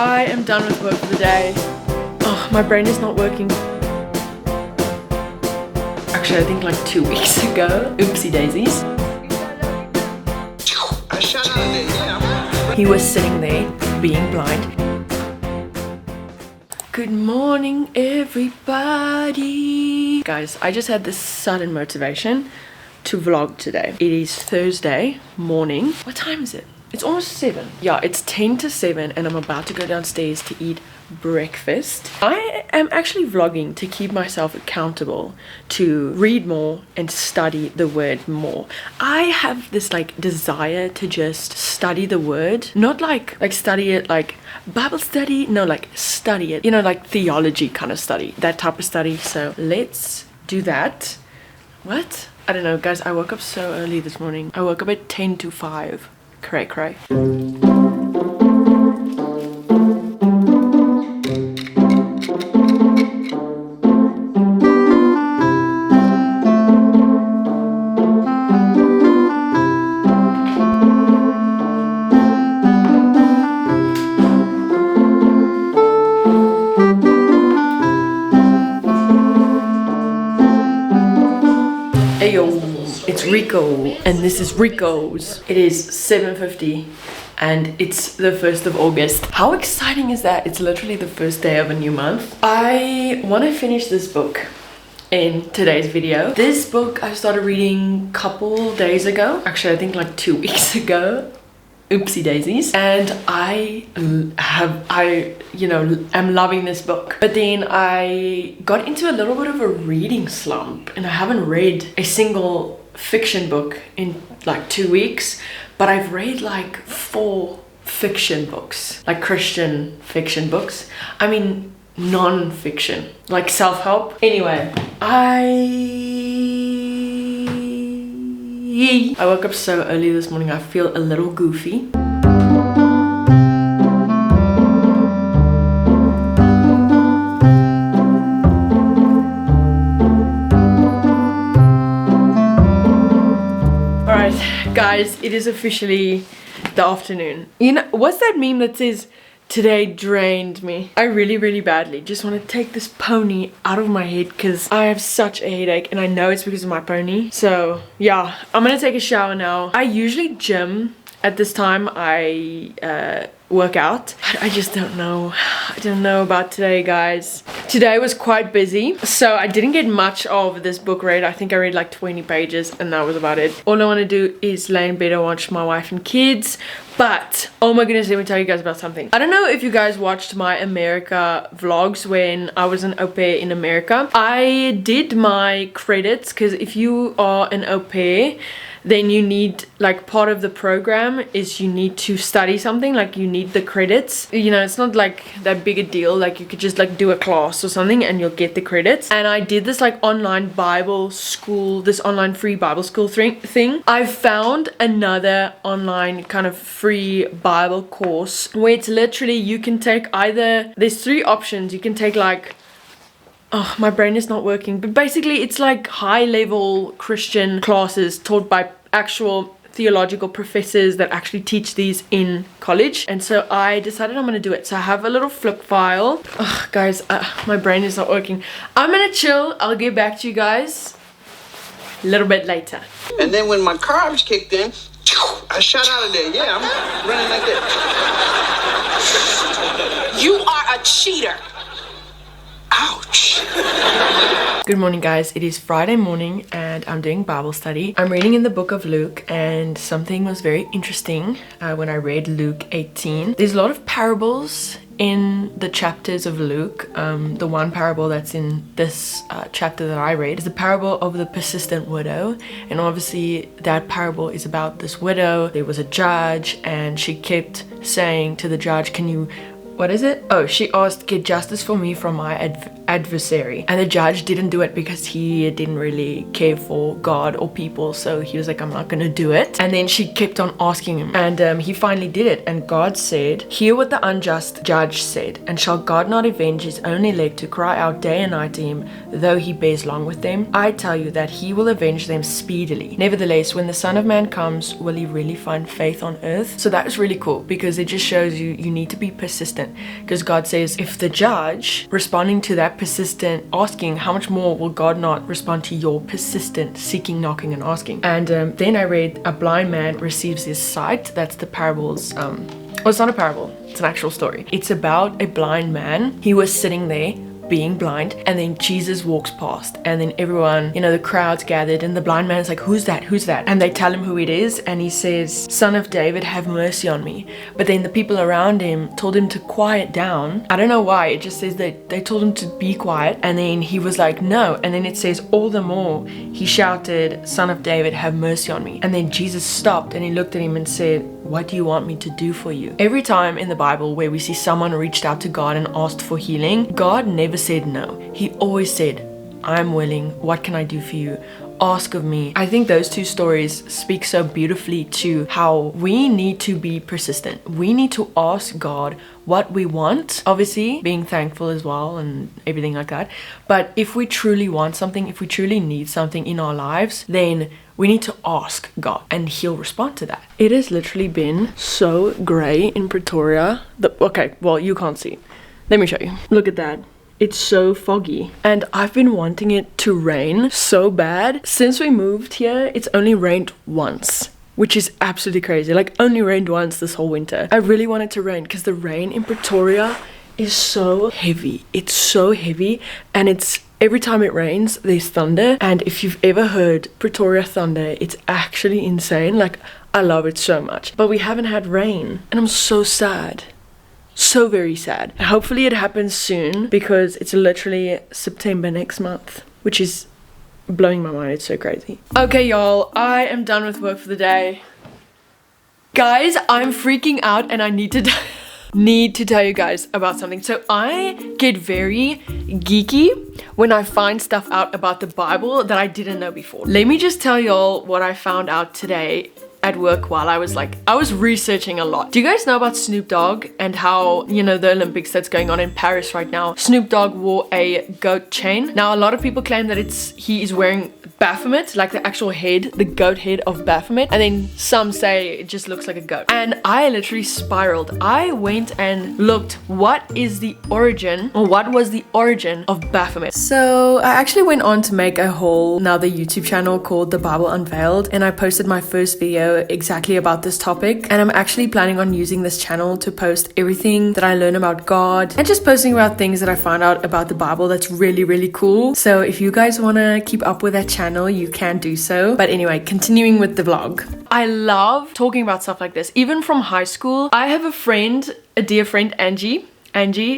I am done with work for the day. Oh, my brain is not working. Actually, I think like 2 weeks ago. Oopsie daisies. He was sitting there being blind. Good morning, everybody. Guys, I just had this sudden motivation to vlog today. It is Thursday morning. What time is it? It's almost 7. Yeah, it's 10 to 7 and I'm about to go downstairs to eat breakfast. I am actually vlogging to keep myself accountable to read more and study the word more. I have this like desire to just study the word, not like study it like Bible study, no, like study it, you know, like theology kind of study, that type of study. So let's do that. What? I don't know, guys. I woke up so early this morning. I woke up at 10 to 5. Cray. It's Rico and this is Rico's. It is 7:50 and it's the 1st of August. How exciting is that? It's literally the first day of a new month. I want to finish this book in today's video. This book I started reading a couple days ago. Actually, I think like 2 weeks ago. Oopsie daisies. And I'm loving this book. But then I got into a little bit of a reading slump and I haven't read a single fiction book in like 2 weeks, but I've read like 4 fiction books, like Christian fiction books. I mean, non-fiction, like self-help. Anyway, I woke up so early this morning. I feel a little goofy. Alright, guys, it is officially the afternoon. You know, what's that meme that says, today drained me? I really badly just want to take this pony out of my head because I have such a headache and I know it's because of my pony. So yeah, I'm gonna take a shower now. I usually gym at this time. I work out. I just don't know. I don't know about today, guys. Today was quite busy, so I didn't get much of this book read. I think I read like 20 pages and that was about it. All I want to do is lay in bed and watch my wife and kids. But oh my goodness, let me tell you guys about something. I don't know if you guys watched my America vlogs when I was an au pair in America. I did my credits because if you are an au pair, then you need, like, part of the program is you need to study something, like you need the credits. You know, it's not like that big a deal, like you could just like do a class or something and you'll get the credits. And I did this like online Bible school, this online free Bible school thing. I found another online kind of free Bible course where it's literally you can take either, there's 3 options. You can take like, oh, my brain is not working. But basically, it's like high-level Christian classes taught by actual theological professors that actually teach these in college. And so I decided I'm going to do it. So I have a little flip file. Oh, guys, my brain is not working. I'm going to chill. I'll get back to you guys a little bit later. And then when my carbs kicked in, I shot out of there. Yeah, I'm running like that. You are a cheater. Ouch. Good morning, guys. It is Friday morning and I'm doing Bible study. I'm reading in the book of Luke and something was very interesting when I read Luke 18. There's a lot of parables in the chapters of Luke. The one parable that's in this chapter that I read is the parable of the persistent widow, and obviously that parable is about this widow. There was a judge and she kept saying to the judge, can you, what is it? Oh, she asked, get justice for me from my adversary. And the judge didn't do it because he didn't really care for God or people. So he was like, I'm not gonna do it. And then she kept on asking him. And he finally did it. And God said, hear what the unjust judge said. And shall God not avenge his own elect to cry out day and night to him, though he bears long with them? I tell you that he will avenge them speedily. Nevertheless, when the Son of Man comes, will he really find faith on earth? So that was really cool because it just shows you need to be persistent. persistent, because God says if the judge responding to that persistent asking, how much more will God not respond to your persistent seeking, knocking, and asking? And then I read a blind man receives his sight. That's the parables. Well, it's not a parable, it's an actual story. It's about a blind man. He was sitting there being blind, and then Jesus walks past, and then everyone, you know, the crowd's gathered, and the blind man is like, who's that, and they tell him who it is, and he says, Son of David, have mercy on me. But then the people around him told him to quiet down. I don't know why, it just says that they told him to be quiet, and then he was like, no. And then it says, all the more he shouted, Son of David, have mercy on me. And then Jesus stopped and he looked at him and said, what do you want me to do for you? Every time in the Bible where we see someone reached out to God and asked for healing, God never said no. He always said, I'm willing. What can I do for you? Ask of me. I think those two stories speak so beautifully to how we need to be persistent. We need to ask God what we want, obviously being thankful as well and everything like that. But if we truly want something, if we truly need something in our lives, then we need to ask God and he'll respond to that. It has literally been so grey in Pretoria. Okay, well, you can't see. Let me show you. Look at that. It's so foggy, and I've been wanting it to rain so bad. Since we moved here, it's only rained once, which is absolutely crazy. Like, only rained once this whole winter. I really want it to rain because the rain in Pretoria is so heavy. It's so heavy, and it's every time it rains there's thunder. And if you've ever heard Pretoria thunder, it's actually insane. Like, I love it so much, but we haven't had rain, and I'm so sad. So very sad. Hopefully it happens soon, because it's literally September next month, which is blowing my mind. It's so crazy. Okay, y'all, I am done with work for the day. Guys, I'm freaking out, and I need to tell you guys about something. So I get very geeky when I find stuff out about the Bible that I didn't know before. Let me just tell y'all what I found out today at work while I was researching a lot. Do you guys know about Snoop Dogg and how, you know, the Olympics that's going on in Paris right now? Snoop Dogg wore a goat chain. Now, a lot of people claim that he is wearing Baphomet, like the actual head, the goat head of Baphomet, and then some say it just looks like a goat. And I literally spiraled. I went and looked what was the origin of Baphomet. So I actually went on to make another YouTube channel called The Bible Unveiled, and I posted my first video exactly about this topic, and I'm actually planning on using this channel to post everything that I learn about God and just posting about things that I found out about the Bible that's really, really cool. So if you guys want to keep up with that channel, you can do so. But anyway, continuing with the vlog. I love talking about stuff like this, even from high school. I have a dear friend, Angie,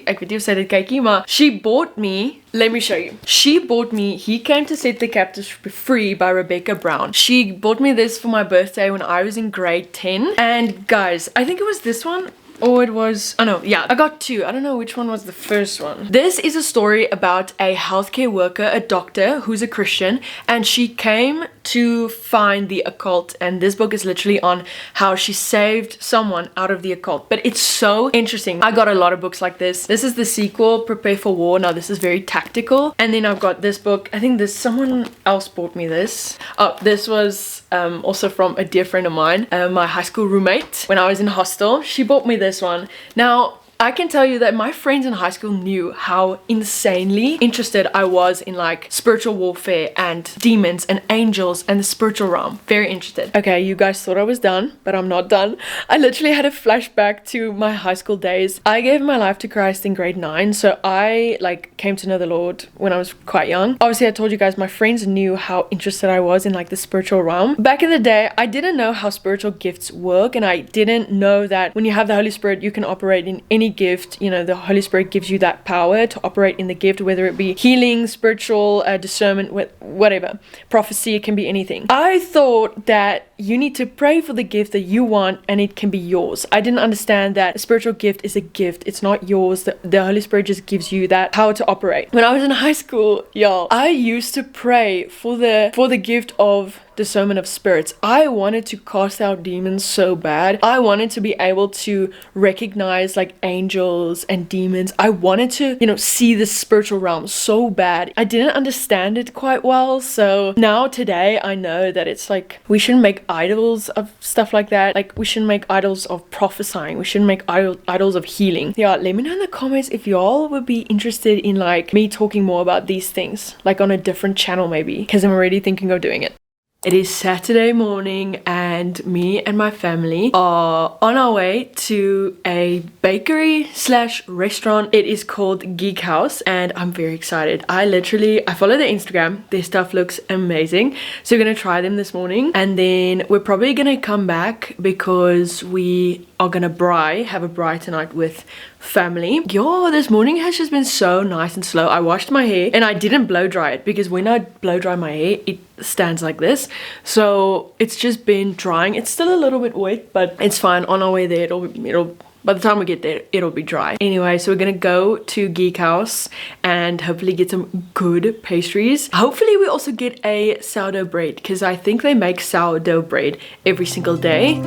ek weet nie of sy dit kykie, maar she bought me, let me show you. She bought me He Came to Set the Captives Free by Rebecca Brown. She bought me this for my birthday when I was in grade 10. And guys, I think it was this one. Or it was, oh no, yeah, I got two. I don't know which one was the first one. This is a story about a healthcare worker, a doctor who's a Christian, and she came to find the occult, and this book is literally on how she saved someone out of the occult. But it's so interesting. I got a lot of books like this. This is the sequel, Prepare for War. Now this is very tactical. And then I've got this book. I think someone else bought me this. Oh, this was also from a dear friend of mine, my high school roommate. When I was in hostel, she bought me this one. Now, I can tell you that my friends in high school knew how insanely interested I was in like spiritual warfare and demons and angels and the spiritual realm. Very interested. Okay, you guys thought I was done, but I'm not done. I literally had a flashback to my high school days. I gave my life to Christ in grade 9, so I came to know the Lord when I was quite young. Obviously, I told you guys my friends knew how interested I was in like the spiritual realm. Back in the day, I didn't know how spiritual gifts work, and I didn't know that when you have the Holy Spirit, you can operate in any gift. You know, the Holy Spirit gives you that power to operate in the gift, whether it be healing, spiritual discernment, whatever, prophecy. It can be anything. I thought that you need to pray for the gift that you want and it can be yours. I didn't understand that a spiritual gift is a gift. It's not yours. The Holy Spirit just gives you that power to operate. When I was in high school, y'all, I used to pray for the gift of discernment of spirits. I wanted to cast out demons so bad. I wanted to be able to recognize like angels and demons. I wanted to, you know, see the spiritual realm so bad. I didn't understand it quite well. So now today I know that it's like we shouldn't make idols of stuff like that. Like we shouldn't make idols of prophesying. We shouldn't make idols of healing. Yeah, let me know in the comments if y'all would be interested in like me talking more about these things, like on a different channel maybe, because I'm already thinking of doing it. It is Saturday morning and me and my family are on our way to a bakery slash restaurant. It is called Geek House and I'm very excited. I follow their Instagram. Their stuff looks amazing. So we're gonna try them this morning and then we're probably gonna come back because we are gonna have a braai tonight with family. Yo, this morning has just been so nice and slow. I washed my hair and I didn't blow dry it because when I blow dry my hair it stands like this, so it's just been drying. It's still a little bit wet but it's fine. On our way there it'll by the time we get there it'll be dry. Anyway, so we're gonna go to Geek House and hopefully get some good pastries. Hopefully we also get a sourdough bread because I think they make sourdough bread every single day.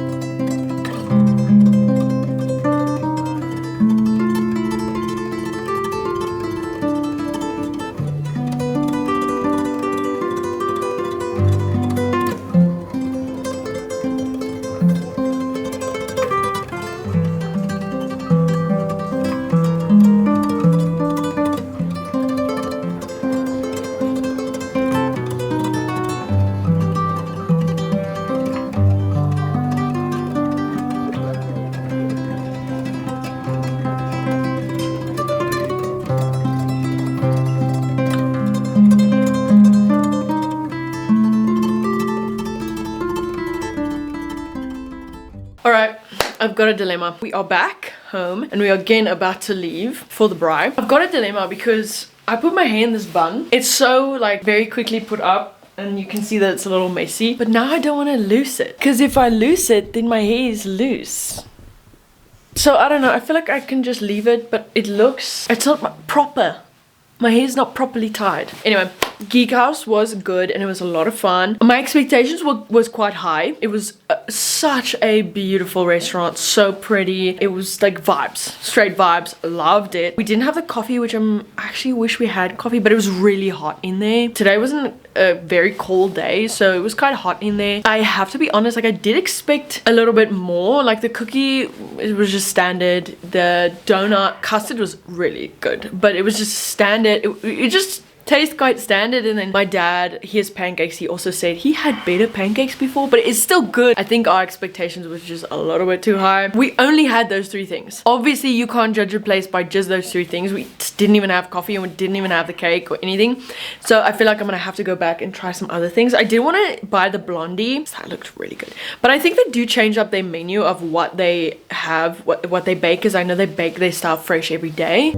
Alright, I've got a dilemma. We are back home and we are again about to leave for the braai. I've got a dilemma because I put my hair in this bun. It's so like very quickly put up and you can see that it's a little messy. But now I don't want to loose it because if I loose it then my hair is loose. So I don't know, I feel like I can just leave it but it's not proper. My hair's not properly tied. Anyway, Geek House was good and it was a lot of fun. My expectations was quite high. It was such a beautiful restaurant, so pretty. It was like vibes, straight vibes. Loved it. We didn't have the coffee, which I'm actually wish we had coffee, but it was really hot in there. Today wasn't a very cold day, so it was kind of hot in there. I have to be honest, like I did expect a little bit more. Like the cookie, it was just standard. The donut custard was really good, but it was just standard. It just tastes quite standard. And then my dad, his pancakes, he also said he had better pancakes before, but it's still good. I think our expectations was just a little bit too high. We only had those 3 things. Obviously you can't judge a place by just those 3 things. We didn't even have coffee and we didn't even have the cake or anything, so I feel like I'm gonna have to go back and try some other things. I did want to buy the blondie. That looked really good, but I think they do change up their menu of what they have, what they bake, because I know they bake their stuff fresh every day.